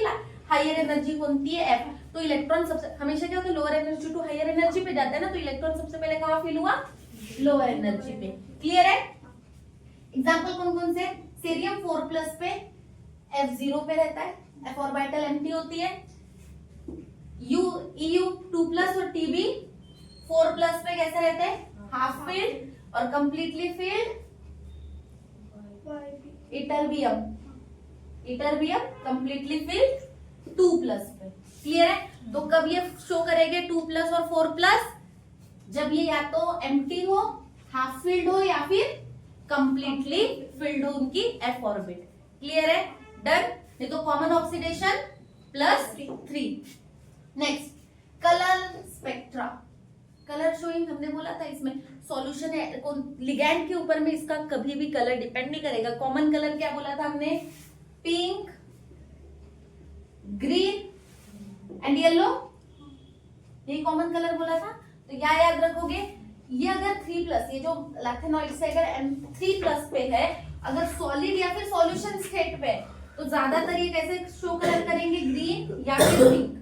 higher energy होती है एफ तो इलेक्ट्रॉन सबसे हमेशा क्या होता है lower energy to higher energy पे जाता है ना तो इलेक्ट्रॉन सबसे पहले कहाँ फील हुआ लोअर एनर्जी पे क्लियर है एग्जाम्पल कौन कौन से सीरियम 4+ पे F0 पे रहता है F ऑर्बिटल एम्प्टी होती है EU 2+ और TB 4+ पे कैसे रहते हैं हाफ फील्ड और completely field ytterbium completely field 2+ पे क्लियर है तो कब ये शो करेंगे 2+ और 4+ जब ये या तो एम्प्टी हो हाफ फील्ड हो या फिर कंप्लीटली फील्ड हो उनकी F ऑर्बिट क्लियर है डन नहीं तो common oxidation +3 next colour spectra colour showing हमने बोला था इसमें सॉल्यूशन है लिगैंड के ऊपर में इसका कभी भी कलर डिपेंड नहीं करेगा कॉमन कलर क्या बोला था हमने पिंक ग्रीन एंड येलो यही कॉमन कलर बोला था तो क्या याद रखोगे ये अगर 3+ ये जो लैथेनॉइड से अगर 3+ पे है अगर सॉलिड या फिर सॉल्यूशन स्टेट पे तो ज्यादातर ये कैसे शो कलर करेंगे ग्रीन या फिर पिंक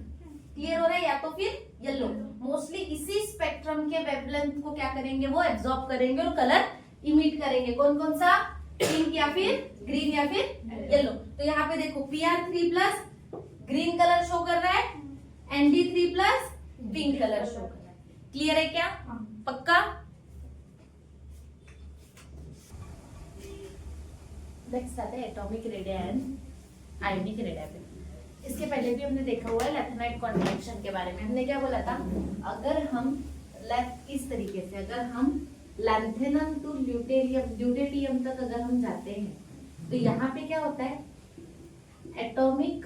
क्लियर हो रहा है या तो फिर येलो मोस्टली इसी स्पेक्ट्रम के वेवलेंथ को क्या करेंगे वो एब्जॉर्ब करेंगे और कलर इमिट करेंगे कौन कौन सा पिंक या फिर ग्रीन या फिर येलो तो यहाँ पे देखो PR3+ ग्रीन कलर शो कर रहा है ND3+ पिंक कलर शो कर रहा है क्लियर है क्या पक्का नेक्स्ट आता है atomic radii and ionic radii पे इसके पहले भी हमने देखा हुआ है लैथेनाइट कॉन्ट्रैक्शन के बारे में हमने क्या बोला था अगर हम इस तरीके से अगर हम लैंथेनम टू ल्यूटेरियम तक अगर हम जाते हैं तो यहाँ पे क्या होता है, एटॉमिक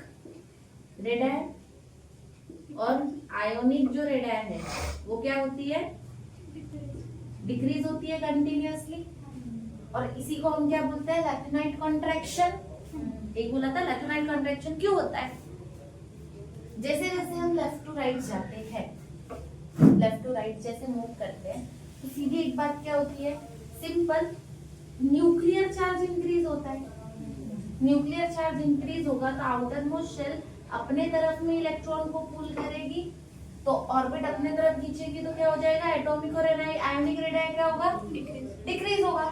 रेडियन और आयोनिक जो रेडियन है वो क्या होती है, डिक्रीज होती है कंटिन्यूअसली। और इसी को हम क्या बोलते हैं, लैथिनाइट कॉन्ट्रैक्शन। एक बोला था लैथिनाइट कॉन्ट्रैक्शन क्यों होता है, जैसे जैसे हम लेफ्ट टू राइट जाते हैं, लेफ्ट टू राइट जैसे मूव करते हैं तो सीधी एक बात क्या होती है, सिंपल, न्यूक्लियर चार्ज इंक्रीज होता है। न्यूक्लियर चार्ज इंक्रीज होगा तो आउटर मोस्ट शेल अपने तरफ में इलेक्ट्रॉन को पुल करेगी, तो ऑर्बिट अपने तरफ खींचेगी, तो क्या हो जाएगा, एटॉमिक और आयोनिक रेडियन क्या होगा, डिक्रीज होगा।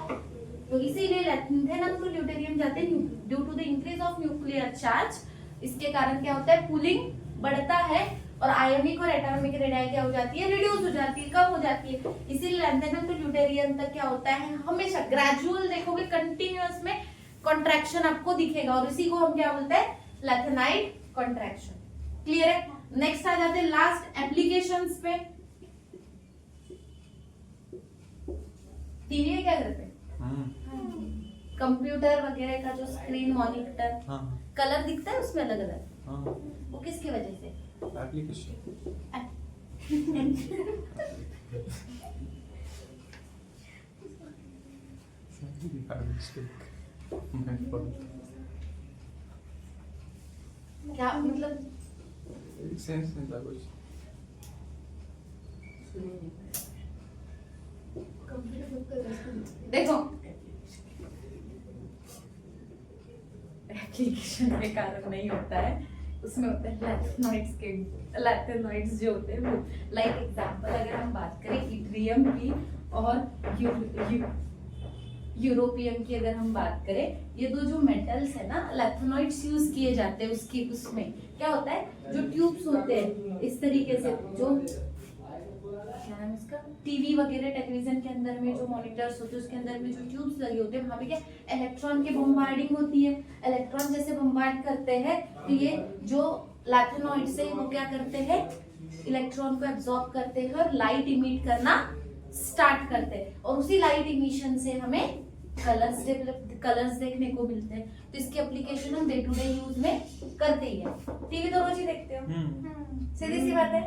तो इसीलिए लैथिनम टू ड्यूटेरियम जाते हैं due to the increase of nuclear charge. इसके कारण क्या होता है, पुलिंग बढ़ता है और आयोनिक और एटॉमिक रेडियन क्या हो जाती है, रिड्यूस हो जाती है, कम हो जाती है। इसीलिए लैथिनम टू ड्यूटेरियम तक क्या होता है, हमेशा ग्रेजुअल देखोगे, कंटिन्यूअस में कॉन्ट्रैक्शन आपको दिखेगा, और इसी को हम क्या बोलते हैं, लैथिनाइट कॉन्ट्रैक्शन। क्लियर है। नेक्स्ट आ जाते हैं लास्ट एप्लीकेशंस पे। टीवी है क्या घर पे, कंप्यूटर वगैरह का जो स्क्रीन मॉनिटर, कलर दिखता है उसमें अलग अलग, वो किसकी वजह से, एप्लीकेशन। क्या मतलब, सेंस नहीं था कुछ। देखो एप्लीकेशन के कारण नहीं होता है, उसमें होते हैं लैथिनॉइड्स के, लैथिनॉइड्स जो होते हैं वो, लाइक एग्जांपल अगर हम बात करें इट्रियम की और यूरोपियम की अगर हम बात करें, ये दो जो मेटल्स है ना, लैथिनॉइड्स यूज किए जाते हैं उसकी, उसमें क्या होता है, जो ट्यूब्स होते हैं इस तरीके से, जो क्या नाम इसका, टीवी वगैरह टेलीविजन के अंदर में जो मॉनिटर्स होते हैं उसके अंदर में जो ट्यूब्स लगे होते हैं, वहां पे क्या इलेक्ट्रॉन की बम्बार्डिंग होती है। इलेक्ट्रॉन जैसे बम्बार्ड करते हैं तो ये जो लैथिनॉइड्स है वो क्या करते हैं, इलेक्ट्रॉन को एब्जॉर्ब करते हैं और लाइट इमिट करना स्टार्ट करते हैं, और उसी लाइट इमिशन से हमें कलर्स देखने को मिलते हैं। तो इसकी एप्लीकेशन हम डे टू डे यूज में करते ही हैं। टीवी तो रोज ही देखते हो, सीधी सी बात है।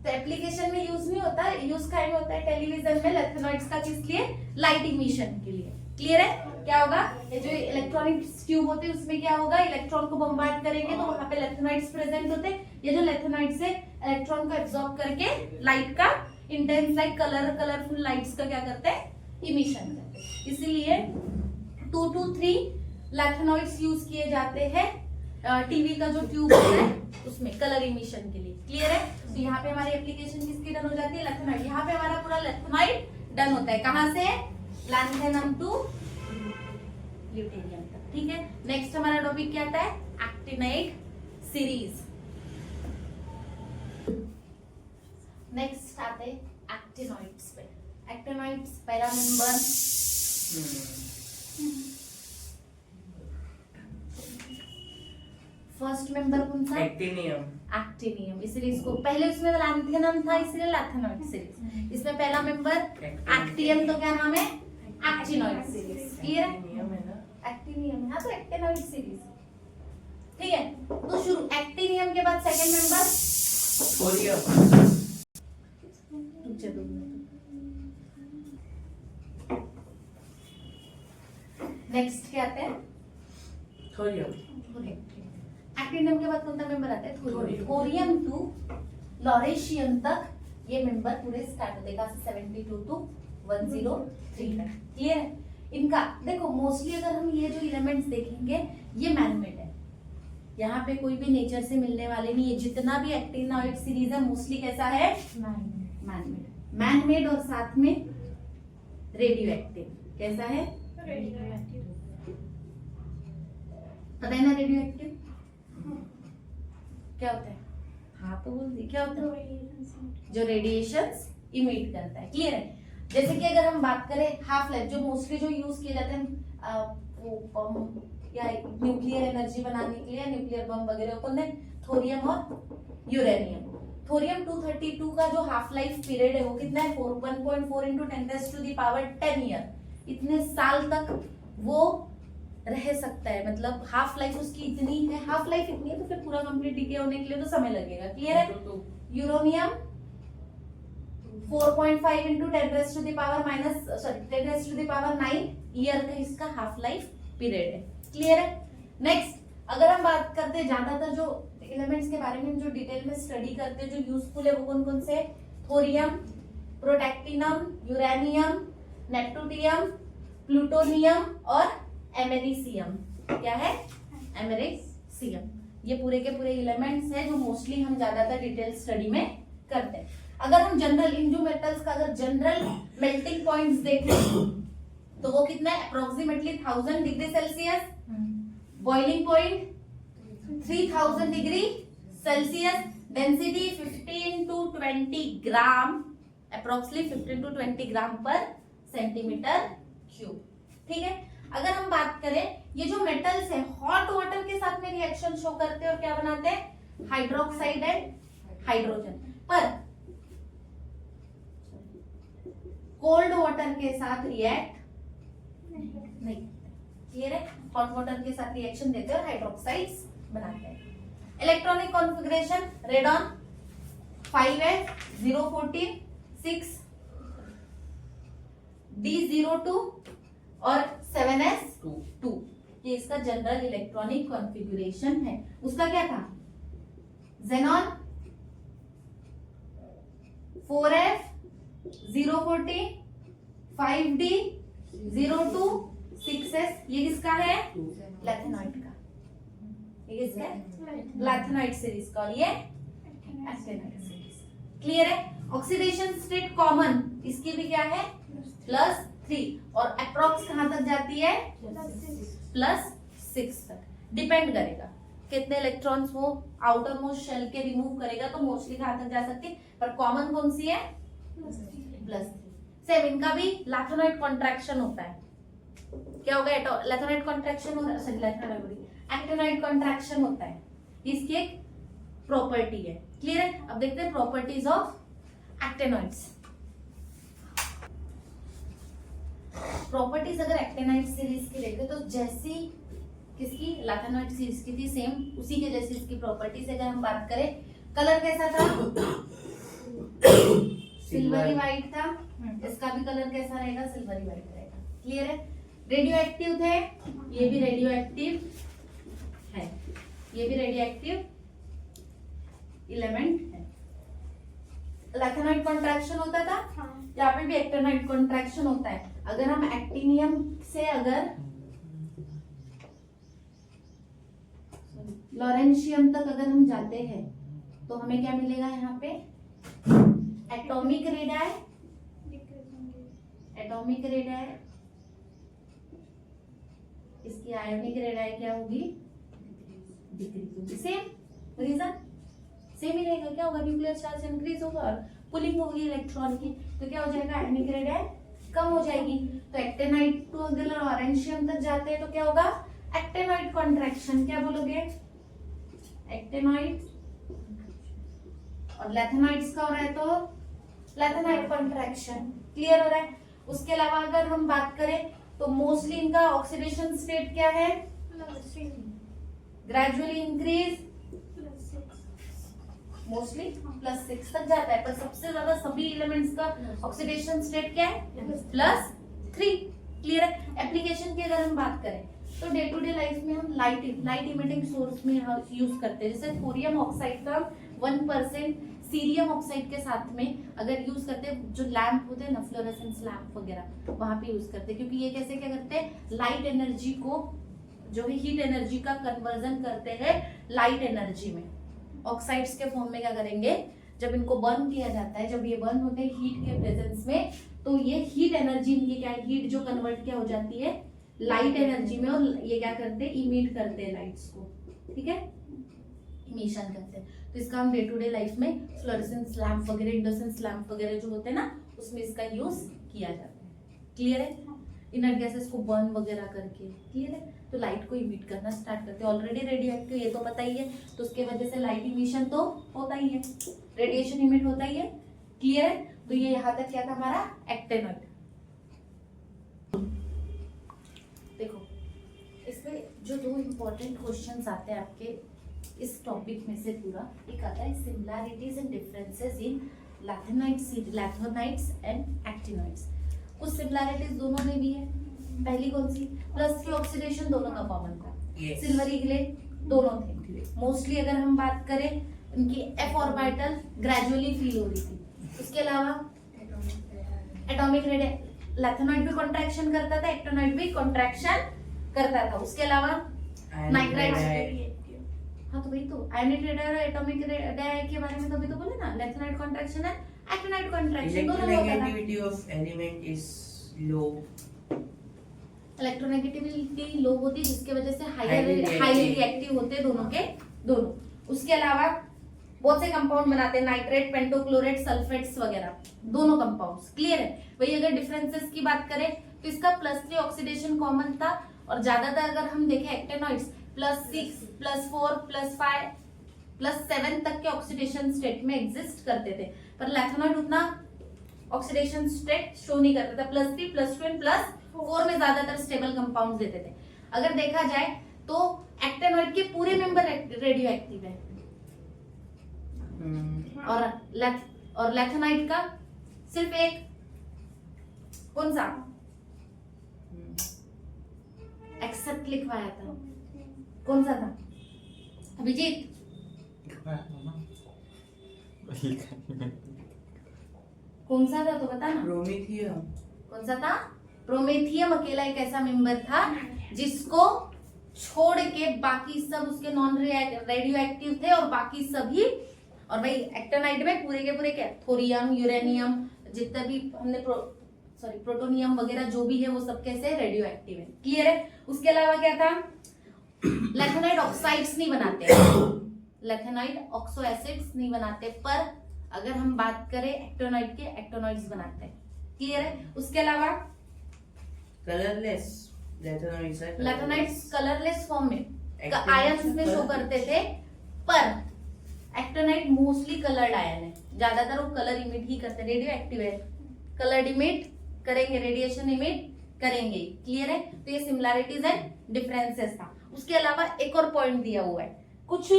तो एप्लीकेशन में यूज नहीं होता, यूज कहाँ में होता है, टेलीविजन में लैथिनॉइड्स का, किस लिए, लाइट इमिशन के लिए। क्लियर है। क्या होगा, ये जो इलेक्ट्रॉनिक ट्यूब होते हैं उसमें क्या होगा, इलेक्ट्रॉन को बम्बार्ड करेंगे तो वहां पे लैथिनॉइड्स प्रेजेंट होते हैं। ये जो लैथिनॉइड्स है इलेक्ट्रॉन को एब्जॉर्ब करके लाइट का, इंटेंस लाइट, कलरफुल लाइट्स का क्या करते हैं, इमिशन करते हैं। इसीलिए 2 to 3 लैथिनॉइड्स यूज किए जाते हैं टीवी का जो ट्यूब होता है उसमें कलर इमिशन के लिए। क्लियर है। तो यहाँ पे हमारी एप्लीकेशन किसकी डन हो जाती है, लैथिनॉइड। यहाँ पे हमारा पूरा लैथिनॉइड डन होता है, कहां से, लैंथेनम टू ल्यूटेरियम तक। ठीक है। नेक्स्ट हमारा टॉपिक क्या आता है, एक्टिनाइड सीरीज। नेक्स्ट आते एक्टिनॉइड्स पे। एक्टिनॉइड्स पहला नंबर, फर्स्ट मेंबर कौन सा, एक्टिनियम। एक्टिनियम, इसलिए इसको पहले उसमें लैंथेनम था इसलिए लैथिनॉइड सीरीज। इसमें पहला मेंबर एक्टिनियम, तो क्या नाम है, एक्टिनॉइड सीरीज। क्लियर है, एक्टिनियम है तो एक्टिनॉइड सीरीज। ठीक है। तो शुरू एक्टिनियम के बाद सेकंड मेंबर थोरियम। नेक्स्ट क्या आते हैं, थोरियम। एक्टिनियम के बाद कौन सा मेंबर आता है, थोरियम। थोरियम टू लॉरेशियम तक ये मेंबर पूरे स्टार्ट होते हैं 72 to 103 तक। क्लियर है। इनका देखो मोस्टली अगर हम ये जो एलिमेंट्स देखेंगे ये मैनमेड है, यहाँ पे कोई भी नेचर से मिलने वाले नहीं है। जितना भी एक्टिनॉइड सीरीज है मोस्टली कैसा है, मैनमेड। मैनमेड और साथ में रेडियो एक्टिव। कैसा है, पता है ना रेडियो एक्टिव क्या होता है, हाँ तो बोल दी, क्या होता है, जो रेडिएशंस इमिट करता है। क्लियर है। जैसे कि अगर हम बात करें हाफ लाइफ, जो मोस्टली जो यूज किए जाते हैं वो बम या न्यूक्लियर एनर्जी बनाने के लिए, न्यूक्लियर बम वगैरह, कौन है, थोरियम और यूरेनियम। थोरियम 232 का जो हाफ लाइफ पीरियड है वो कितना है, 1.4 into 10 to the power 10 year. इतने साल तक वो रह सकता है, मतलब हाफ लाइफ उसकी इतनी है, हाफ लाइफ इतनी है तो फिर पूरा कंप्लीट डिके होने के लिए तो समय लगेगा। क्लियर है? Uranium 4.5 into 10 raised to the power minus 10 raised to the power 9 year का इसका हाफ लाइफ पीरियड है। क्लियर है? नेक्स्ट अगर हम बात करते हैं ज्यादातर जो एलिमेंट्स के बारे में जो डिटेल में स्टडी करते हैं जो यूजफुल है वो कौन कौन से? थोरियम, प्रोटैक्टिनम, यूरेनियम, नेप्टूनियम, प्लूटोनियम और एमेरिसियम। क्या है? एमेरिसियम। ये पूरे के पूरे एलिमेंट्स हैं जो मोस्टली हम ज्यादातर डिटेल स्टडी में करते हैं। अगर हम जनरल इन जो मेटल्स का अगर जनरल मेल्टिंग पॉइंट्स देखें तो वो कितना है? Approximately 1000 degree Celsius, boiling point 3000 degree Celsius, density 15 to 20 gram, approximately 15 to 20 ग्राम पर सेंटीमीटर क्यूब। ठीक है? अगर हम बात करें ये जो मेटल्स है हॉट वाटर के साथ में रिएक्शन शो करते हैं और क्या बनाते हैं? Hydroxide and hydrogen. पर कोल्ड वाटर के साथ रिएक्ट नहीं। क्लियर है? हॉट वाटर के साथ रिएक्शन देते हैं और हाइड्रोक्साइड्स बनाते हैं। Electronic configuration radon 5s014 6 d02 और 7s2। ये इसका जनरल इलेक्ट्रॉनिक कॉन्फ़िगरेशन है। उसका क्या था? Xenon 4f014 5d02 6s। ये किसका है? लैथेनाइट का। ये किसका है? लैथेनाइट सीरीज का। और ये एक्टिनाइट सीरीज। क्लियर है? ऑक्सीडेशन स्टेट कॉमन इसकी भी क्या है? +3 और अप्रॉक्स कहां तक जाती है? +6 तक। डिपेंड करेगा कितने इलेक्ट्रॉन्स वो आउटर मोस्ट शेल के रिमूव करेगा तो मोस्टली कहां तक जा सकती है, पर कॉमन कौन सी है? +3। सेम इनका भी लैथेनाइट कॉन्ट्रैक्शन होता है। क्या होगा? लैथेनाइट कॉन्ट्रैक्शन होता है, सॉरी एक्टिनाइट कॉन्ट्रैक्शन होता है। इसकी एक प्रॉपर्टी है। क्लियर है? अब देखते हैं प्रॉपर्टीज ऑफ एक्टिनॉइड्स। प्रॉपर्टीज अगर एक्टिनाइट सीरीज की देखें तो जैसी किसकी? लैथेनाइट सीरीज की थी सेम उसी के जैसी इसकी प्रॉपर्टीज। अगर हम बात करें कलर कैसा था? सिल्वरी व्हाइट था। इसका भी कलर कैसा रहेगा? सिल्वरी व्हाइट रहेगा। क्लियर है? रेडियो एक्टिव थे, ये भी रेडियो एक्टिव है, ये भी रेडियो एक्टिव एलिमेंट है। लैथेनाइट कॉन्ट्रैक्शन होता था, यहाँ पे भी एक्टिनाइट कॉन्ट्रैक्शन होता है। अगर हम एक्टिनियम से अगर लॉरेंशियम तक अगर हम जाते हैं तो हमें क्या मिलेगा? यहाँ पे एटॉमिक रेडाई, एटॉमिक रेडाई, इसकी आयोनिक रेडाई क्या होगी? डिक्रीज होगी। सेम रीजन सेम ही रहेगा। क्या होगा? न्यूक्लियर चार्ज इंक्रीज होगा और पुलिंग होगी इलेक्ट्रॉन की, तो क्या हो जाएगा? आयोनिक रेडाई कम हो जाएगी। तो एक्टिनाइट टू अगर लॉरेंशियम तक जाते हैं तो क्या होगा? Actinide contraction. क्या बोलोगे? एक्टिनाइट। और लैथेनाइट्स का हो रहा है तो लैथेनाइट कॉन्ट्रैक्शन। क्लियर हो रहा है? उसके अलावा अगर हम बात करें तो मोस्टली इनका ऑक्सीडेशन स्टेट क्या है? ग्रेजुअली इंक्रीज, मोस्टली +6 तक जाता है, पर सबसे ज्यादा सभी एलिमेंट्स का ऑक्सीडेशन स्टेट क्या है? +3। क्लियर है? एप्लीकेशन की अगर हम बात करें तो डे टू डे लाइफ में हम लाइट इमिटिंग सोर्स में यूज करते हैं। जैसे थोरियम ऑक्साइड का 1% सीरियम ऑक्साइड के साथ में अगर यूज करते हैं, जो लैंप होते हैं ना, फ्लोरेसेंस लैंप वगैरह, वहां पे यूज करते हैं, क्योंकि ये कैसे क्या करते हैं? लाइट एनर्जी को जो है हीट एनर्जी का कन्वर्जन करते हैं लाइट एनर्जी में। ऑक्साइड्स के फॉर्म में क्या करेंगे? जब इनको बर्न किया जाता है, जब ये बर्न होते हैं हीट के प्रेजेंस में, तो ये हीट एनर्जी इनकी क्या है? हीट जो कन्वर्ट क्या हो जाती है? लाइट एनर्जी में। और ये क्या करते हैं? इमिट करते हैं लाइट्स को। ठीक है? इमिशन करते हैं। तो इसका हम डे टू डे लाइफ में फ्लोरेसेंस लैंप वगैरह, इंडोसेंस लैंप वगैरह जो होते हैं ना, उसमें इसका यूज किया जाता है। क्लियर है? इनर्ट गैसेस को बर्न वगैरह करके। क्लियर है? तो लाइट को इमिट करना स्टार्ट करते हैं। ऑलरेडी रेडियो एक्टिव, ये तो पता ही है, तो उसके वजह से लाइट इमिशन तो होता ही है, रेडिएशन इमिट होता ही है। क्लियर है? तो ये यहाँ तक क्या था हमारा? एक्टिनॉइड। देखो जो दो इम्पोर्टेंट क्वेश्चंस आते हैं आपके इस टॉपिक में से पूरा, एक आता है similarities and differences in lanthanoids and actinoids. कुछ सिमिलैरिटीज दोनों में भी है। पहली कौन सी? +3 ऑक्सीडेशन दोनों का कॉमन था। Yes. सिल्वरी ग्ले दोनों थे। मोस्टली अगर हम बात करें इनकी f ऑर्बिटल ग्रेजुअली फील हो रही थी। उसके अलावा एटॉमिक रेडियस, लैथोनाइट भी कॉन्ट्रैक्शन करता था, एक्टिनोइड भी कॉन्ट्रैक्शन करता था। उसके अलावा नाइट्राइड, हाँ तो वही तो आयोनिक रेडियो और एटॉमिक रेडियो के बारे में तो अभी तो बोले ना, लैथोनाइट कॉन्ट्रैक्शन है, एक्टिनाइट कॉन्ट्रैक्शन दोनों में होता था। Electronegativity of element is low. Electronegativity low होती है जिसकी वजह से Highly हाईली reactive. रिएक्टिव होते हैं दोनों के दोनों। उसके अलावा बहुत से कंपाउंड बनाते हैं, नाइट्रेट, पेंटोक्लोरेट, सल्फेट्स वगैरह, दोनों कंपाउंड्स। क्लियर है? वही अगर डिफरेंसेस की बात करें तो इसका +3 ऑक्सीडेशन कॉमन था, और ज्यादातर अगर हम देखें एक्टिनोइड्स +6, +4, +5, +7 तक के ऑक्सीडेशन स्टेट में एग्जिस्ट करते थे, पर लैथोनाइड उतना ऑक्सीडेशन स्टेट शो नहीं करता था। +3, +2 एंड +4 में ज्यादातर स्टेबल कंपाउंड्स देते थे। अगर देखा जाए तो एक्टिनोइड के पूरे मेंबर रेडियो एक्टिव है, और लैथोनाइड का सिर्फ एक, कौन सा? एक्सेप्ट लिखवाया था, कौन सा था अभिजीत? कौन सा था तो बता ना। Promethium. कौन सा था? प्रोमेथियम अकेला एक ऐसा मेंबर था जिसको छोड़ के बाकी सब उसके नॉन रेडियो एक्टिव थे, और बाकी सभी, और भाई एक्टिनाइड में पूरे के पूरे क्या, थोरियम, यूरेनियम, जितने भी हमने प्रोटोनियम वगैरह जो भी है वो सब कैसे रेडियो एक्टिव है। क्लियर है? उसके अलावा क्या था? लैथोनाइड ऑक्साइड्स नहीं बनाते, लैथोनाइड ऑक्सो एसिड्स नहीं बनाते, पर अगर हम बात करें एक्टिनाइड के, एक्टिनोइड्स बनाते हैं। क्लियर है? उसके अलावा Colorless. Lethanoids are lanthanoids colourless form में Actinides आयंस में शो colour- करते थे, पर एक्टिनाइड मोस्टली कलर्ड आयन है, ज्यादातर वो कलर इमिट ही करते हैं, रेडियो एक्टिव है, कलर इमिट करेंगे, रेडिएशन इमिट करेंगे। क्लियर है? तो ये सिमिलैरिटीज एंड डिफरेंसेस था। उसके अलावा एक और पॉइंट दिया हुआ है, कुछ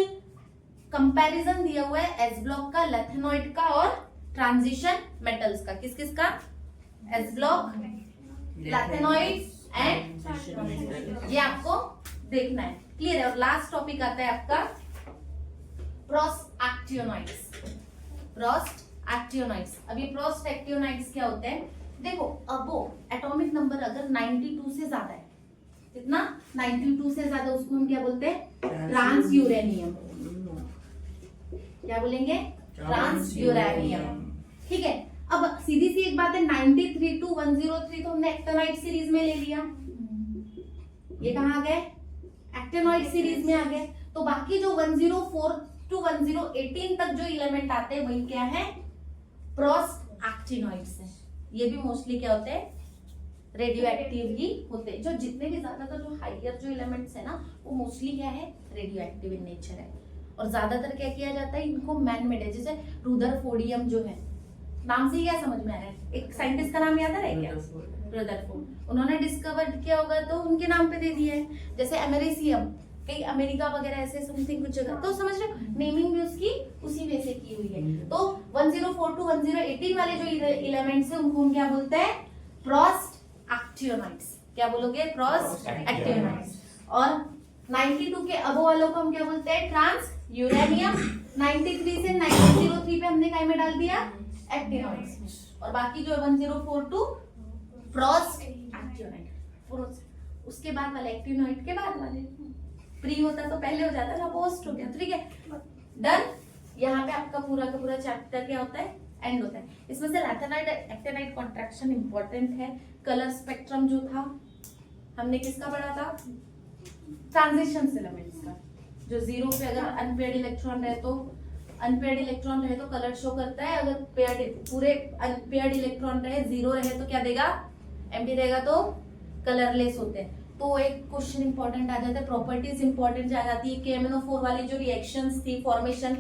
कंपैरिजन दिया हुआ है एस ब्लॉक का, लैथोनाइड का और ट्रांजिशन मेटल्स का। किस किस का? एस ब्लॉक, लैथोनाइड्स एंड, ये आपको देखना है। क्लियर है? और लास्ट टॉपिक आता है आपका प्रोस्टैक्टियोनाइड्स। प्रोस्टैक्टियोनाइड्स, अभी प्रोस्टैक्टियोनाइड्स क्या होते हैं? देखो, अब वो एटॉमिक नंबर अगर 92 से ज्यादा है, कितना? 92 से ज्यादा, उसको हम क्या बोलते हैं? Transuranium. क्या बोलेंगे? Transuranium. ठीक है? अब सीधी सी एक बात है, 93 to 103 तो हमने एक्टिनाइड सीरीज में ले लिया, ये कहाँ आ गए? एक्टिनोइड सीरीज में आ गए। तो बाकी जो 104 to 1018 तक जो एलिमेंट आते हैं वही क्या है? प्रोस्टैक्टिनोइड्स है। ये भी मोस्टली क्या होते हैं? रेडियो एक्टिव ही होते हैं। जो जितने भी ज्यादातर जो हाइयर जो एलिमेंट्स है ना, वो मोस्टली क्या है? रेडियो एक्टिव इन नेचर है। और ज्यादातर क्या किया जाता है, इनको मैन मेड है, जैसे रुदरफोर्डियम जो है, नाम से ही क्या समझ में आ रहा है? एक साइंटिस्ट का नाम याद आ रहा है क्या? रुदरफोर्ड। उन्होंने डिस्कवर किया होगा तो उनके नाम पे दे दिया है। जैसे अमेरिसियम, कई अमेरिका वगैरह ऐसे समथिंग कुछ जगह, तो समझ रहे हो, नेमिंग भी उसकी उसी वे से की हुई है। तो 104 to 1018 वाले जो एलिमेंट्स है उनको हम क्या बोलते हैं? प्रोस्टैक्टियोनाइड्स। क्या बोलोगे? प्रोस्टैक्टियोनाइड्स। और 92 के अबो वालों को हम क्या बोलते हैं? Trans uranium. 93 से 1903 पे हमने काय में डाल दिया? एक्टिनोइड्स में। और बाकी जो 104 टू प्रोस्टैक्टियोनाइड, उसके बाद वाले एक्टिनोइड के बाद वाले, प्री होता तो पहले हो जाता ना, पोस्ट हो गया। ठीक है, डन। यहाँ पे आपका पूरा का पूरा चैप्टर क्या होता है? एंड होता है। इसमें से लैथोनाइड एक्टिनाइड कॉन्ट्रैक्शन इंपॉर्टेंट है। कलर स्पेक्ट्रम जो था हमने किसका पढ़ा था? ट्रांजिशन एलिमेंट्स का। जो जीरो पे अगर अनपेयर्ड इलेक्ट्रॉन रहे तो कलर शो करता है, अगर पेयर्ड पूरे अनपेयर्ड इलेक्ट्रॉन रहे, जीरो रहे तो क्या देगा? एम्प्टी रहेगा, तो कलरलेस होते हैं। तो एक क्वेश्चन इंपॉर्टेंट आ जाता है, प्रॉपर्टीज इंपॉर्टेंट आ जाती है। KMnO4 वाली जो रिएक्शंस थी, फॉर्मेशन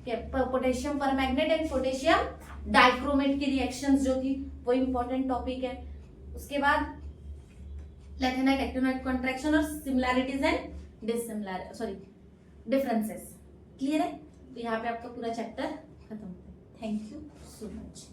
पोटेशियम पर मैग्नेट एंड पोटेशियम डाइक्रोमेट की रिएक्शंस जो थी, वो इंपॉर्टेंट टॉपिक है। उसके बाद लैथेनाइट एक्टिनोइड कॉन्ट्रैक्शन और सिमिलैरिटीज एंड डिफरेंसेस। क्लियर है? तो यहाँ पे आपका पूरा चैप्टर खत्म होता है। Thank you so much.